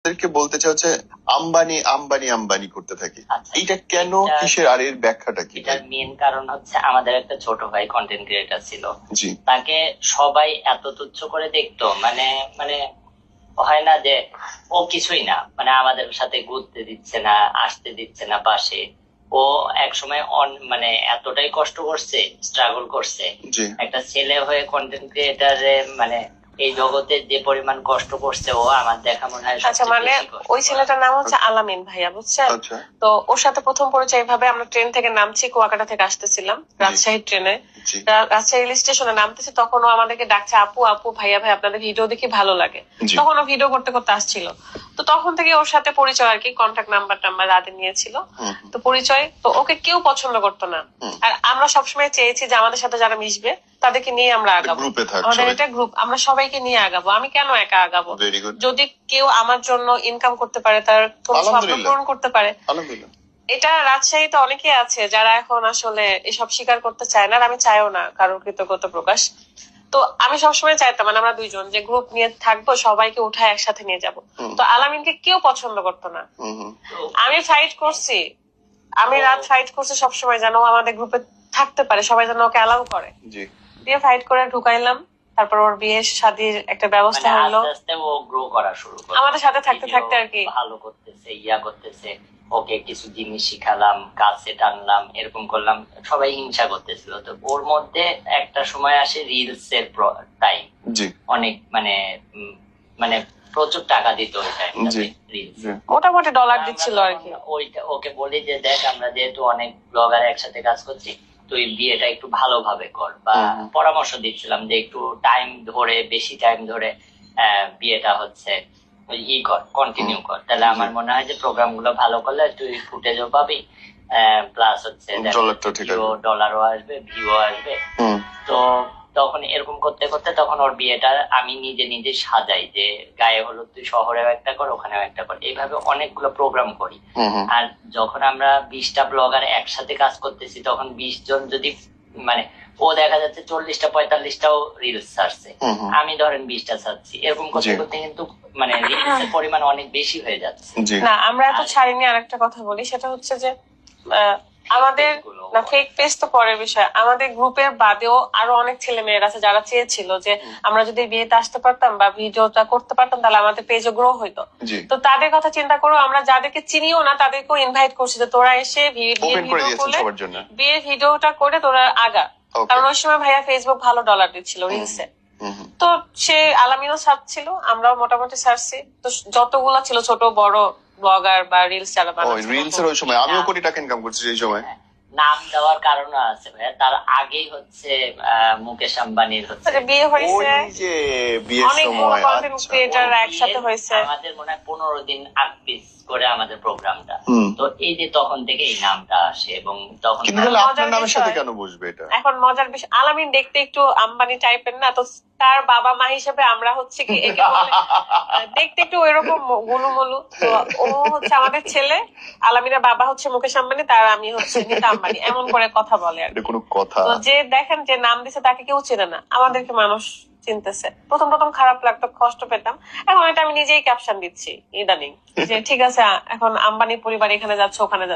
আমাদেরকে বলতে চাই হচ্ছে আম্বানি আম্বানি আম্বানি করতে থাকি। এইটা কেন, কিসের, আর এর ব্যাখ্যাটা কি? এটার মেইন কারণ হচ্ছে আমাদের একটা ছোট ভাই কন্টেন্ট ক্রিয়েটর ছিল, জি, তাকে সবাই এত তুচ্ছ করে দেখতো, মানে মানে হয় না যে ও কিছুই না, মানে আমাদের সাথে ঘুরতে দিচ্ছে না, আসতে দিচ্ছে না পাশে। ও এক সময় মানে এতটাই কষ্ট করছে, স্ট্রাগল করছে, জি, একটা ছেলে হয়ে কন্টেন্ট ক্রিয়েটারে মানে এই জগতে যে পরিমাণ কষ্ট করছে ও আমার দেখা মনে হয়। আচ্ছা, মানে ওই ছেলেটার নাম হচ্ছে আলামিন ভাইয়া, বুঝছেন? আচ্ছা, তো ওর সাথে প্রথম পরিচয় ভাবে আমরা ট্রেন থেকে নামছি, কুয়াকাটা থেকে আসতেছিলাম রাজশাহী ট্রেনে। জি, রাজশাহী রেল স্টেশনে নামতেছি, তখন ও আমাদেরকে ডাকছে আপু আপু ভাইয়া ভাই আপনাদের ভিডিও দেখি ভালো লাগে। জি, তখন ও ভিডিও করতে করতে আসছিল। তো তখন থেকে ওর সাথে পরিচয় আর কি, কন্ট্যাক্ট নাম্বার টাম্বার রাতে নিয়েছিল। তো পরিচয়, তো ওকে কেউ পছন্দ করতো না। আর আমরা সবসময় চেয়েছি যে আমাদের সাথে যারা মিশবে তাদেরকে নিয়ে আমরা আগাবো, গ্রুপে থাক আমাদের সবাই। এটা গ্রুপ, আমরা সবাইকে নিয়ে আগাবো। আমি কেন একা আগাবো? Very good. যদি কেউ আমার জন্য ইনকাম করতে পারে, তার কোনো স্বপ্ন আলহামদুলিল্লাহ। পূরণ করতে পারে। আলহামদুলিল্লাহ। এটা রাজশাহীতে অনেকে আছে যারা এখন আসলে এসব স্বীকার করতে চায় না, আর আমি চাইও না কারোর কৃতজ্ঞতা প্রকাশ। তো আমি সবসময় চাইতাম, মানে আমরা দুইজন যে গ্রুপ নিয়ে থাকবো, সবাইকে উঠায় একসাথে নিয়ে যাব। তো আলামিনকে কেউ পছন্দ করতো না। আমি ফাইট করছি, আমি রাত ফাইট করছি সবসময় যেন ও আমাদের গ্রুপে থাকতে পারে, সবাই যেন ওকে অ্যালাউ করে। জি, দিয়ে ফাইট করে ঢুকাইলাম। তারপর ওর বিয়ে শাদীর একটা ব্যবস্থা মানে হলো, আস্তে আস্তে ও গ্রো করা শুরু করে, আমাদের সাথে থাকতে থাকতে আর কি ভালো করতেছে, করতেছে। ওকে কিছু জিনিস শিখালাম, কাছে টানলাম, এরকম করলাম, সবাই হিংসা করতেছিল। তো ওর মধ্যে একটা সময় আসে রিলস এর টাইম, জি, অনেক মানে মানে প্রচুর টাকা দিত ওই টাইমটাতে রিলস, মোটামুটি ডলার দিচ্ছিল আর কি। ওইটা ওকে বলি যে দেখ আমরা যেহেতু অনেক ব্লগার একসাথে কাজ করছি, তুই বিয়েটা একটু ভালোভাবে কর, বা পরামর্শ দিচ্ছিলাম যে একটু টাইম ধরে, বেশি টাইম ধরে বিয়েটা হচ্ছে কর, কন্টিনিউ কর, তাহলে আমার মনে হয় যে প্রোগ্রাম গুলো ভালো করলে তুই ফুটেজও পাবি, প্লাস হচ্ছে ডলারও আসবে, ভিউ আসবে। তো তখন এরকম করতে করতে তখন ওর বিয়েটা আমি নিজে নিজে সাজাই, যে গায়ে হলুদ তুই শহরেও একটা কর, ওখানেও একটা কর, এইভাবে অনেকগুলো প্রোগ্রাম করি। আর যখন আমরা 20টা ব্লগার একসাথে কাজ করতেছি, তখন 20 জন যদি মানে ও দেখা যাচ্ছে 40টা 45টাও রিলস ছাড়ছে, আমি ধরেন 20টা ছাড়ছি, এরকম করতে করতে কিন্তু মানে রিলসের পরিমাণ অনেক বেশি হয়ে যাচ্ছে। না, আমরা এত ছাড়িনি। আর একটা কথা বলি, সেটা হচ্ছে যে আমাদের না ফেক পেজ তো পরের বিষয়, আমাদের গ্রুপের বাদেও আরো অনেক ছেলে মেয়েরা আছে যারা চেয়েছিল যে আমরা যদি বিয়েতে আসতে পারতাম বা ভিডিওটা করতে পারতাম, তাহলে আমাদের পেজও গ্রো হইতো। তো তাদের কথা চিন্তা করো, আমরা যাদেরকে চিনিও না তাদেরকেও ইনভাইট করছি যে তোরা এসে বিয়ের ভিডিওটা করে তোরা আগা। কারণ ওই সময় ভাইয়া ফেসবুক ভালো ডলার দিচ্ছিল রিলসে। তো সে আলামিনও ছাড়ছিল, আমরাও মোটামুটি ছাড়ছি। তো যতগুলা ছিল ছোট বড় ব্লগার বা রিলস যারা বানাচ্ছে, রিলসের ওই সময় আমিও কোটি টাকা ইনকাম করছি সেই সময়। নাম দেওয়ার কারণও আছে ভাইয়া, তার আগেই হচ্ছে মুকেশ আম্বানির হচ্ছে বিয়ে হয়েছে, অনেক বড় কন্টেন্ট ক্রিয়েটর একসাথে হয়েছে। আমাদের মনে হয় 15 দিন আগ পিস করে আমাদের প্রোগ্রামটা। তো এই যে তখন থেকে এই নামটা আসে, এবং তখন আপনার নামের সাথে কেন বসবে এটা? এখন মজার বিষয়, আলামিন দেখতে একটু আম্বানি টাইপের না, তো তার বাবা মা হিসেবে আমরা হচ্ছে কি একে বলে দেখতে একটু ওইরকম গুলুমুলু। তো ও হচ্ছে আমাদের ছেলে, আলামিনের বাবা হচ্ছে মুকেশ আম্বানি, তার আমি হচ্ছে নীতা আম্বানি, এমন করে কথা বলে আর কোনো কথা। তো যে দেখেন যে নাম দিছে তাকে কেউ চেনে না, আমাদেরকে মানুষ চিনতেছে। প্রথম প্রথম খারাপ লাগতো, কষ্ট পেতাম। এখন এটা আমি নিজেই ক্যাপশন দিচ্ছি ইদানিং, যে ঠিক আছে এখন আম্বানি পরিবার এখানে যাচ্ছে ওখানে যাচ্ছে।